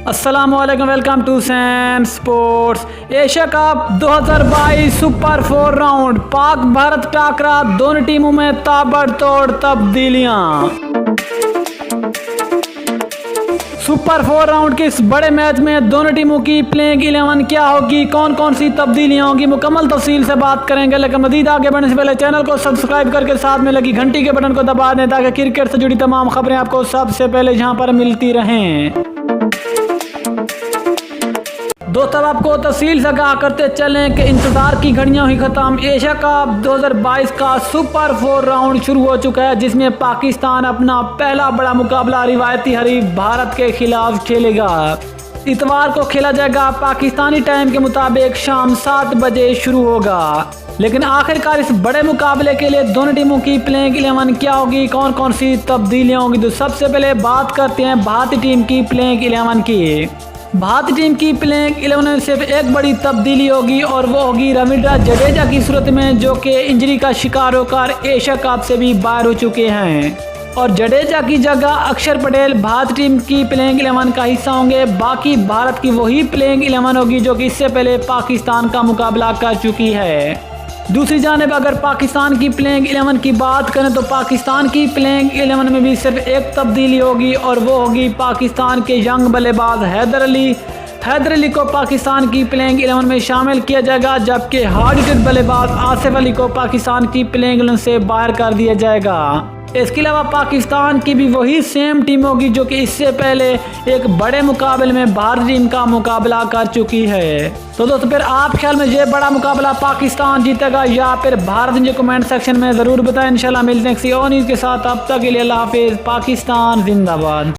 अस्सलामुअलैकुम, welcome to San sports. Asia cup 2022 super 4 round, Pak Bharat टाकरा, दोनों टीमों में ताबड़तोड़ तब्दीलियां। सुपर 4 राउंड के इस बड़े मैच में दोनों टीमों की प्लेइंग 11 क्या होगी, कौन कौन सी तब्दीलियां होंगी, मुकम्मल तफसील से बात करेंगे। लेकिन मजीद आगे बढ़ने से पहले चैनल को सब्सक्राइब करके साथ में लगी घंटी के बटन को दबा दें ताकि क्रिकेट से जुड़ी तमाम खबरें आपको सबसे पहले यहाँ पर मिलती रहें। दोस्तों, आपको तफसील से कहा करते चलें कि इंतजार की घड़ियां हुई खत्म। एशिया कप 2022 का सुपर 4 राउंड शुरू हो चुका है, जिसमें पाकिस्तान अपना पहला बड़ा मुकाबला रिवायती हरीफ भारत के खिलाफ खेलेगा। इतवार को खेला जाएगा, पाकिस्तानी टाइम के मुताबिक शाम 7 बजे शुरू होगा। लेकिन आखिरकार इस बड़े मुकाबले के लिए दोनों टीमों की प्लेइंग 11 क्या होगी, कौन कौन सी तब्दीलियां होंगी। तो सबसे पहले बात करते हैं भारतीय टीम की प्लेइंग 11 की। भारतीय टीम की प्लेइंग 11 में सिर्फ एक बड़ी तब्दीली होगी और वो होगी रविंद्र जडेजा की सूरत में, जो कि इंजरी का शिकार होकर एशिया कप से भी बाहर हो चुके हैं। और जडेजा की जगह अक्षर पटेल भारतीय टीम की प्लेइंग 11 का हिस्सा होंगे। बाकी भारत की वही प्लेइंग 11 होगी जो कि इससे पहले पाकिस्तान का मुकाबला कर चुकी है। दूसरी जानिब अगर पाकिस्तान की प्लेइंग 11 की बात करें तो पाकिस्तान की प्लेइंग 11 में भी सिर्फ एक तब्दीली होगी और वो होगी पाकिस्तान के यंग बल्लेबाज हैदर अली को पाकिस्तान की प्लेइंग 11 में शामिल किया जाएगा, जबकि हार्ड हिटेड बल्लेबाज आसिफ अली को पाकिस्तान की प्लेइंग 11 से बाहर कर दिया जाएगा। इसके अलावा पाकिस्तान की भी वही सेम टीम होगी जो कि इससे पहले एक बड़े मुकाबले में भारतीय टीम का मुकाबला कर चुकी है। तो दोस्तों, फिर आप ख्याल में ये बड़ा मुकाबला पाकिस्तान जीतेगा या फिर भारत, मुझे कमेंट सेक्शन में ज़रूर बताएं। इंशाल्लाह मिलते हैं किसी और न्यूज़ के साथ, अब तक के लिए अल्लाह हाफिज़। पाकिस्तान जिंदाबाद।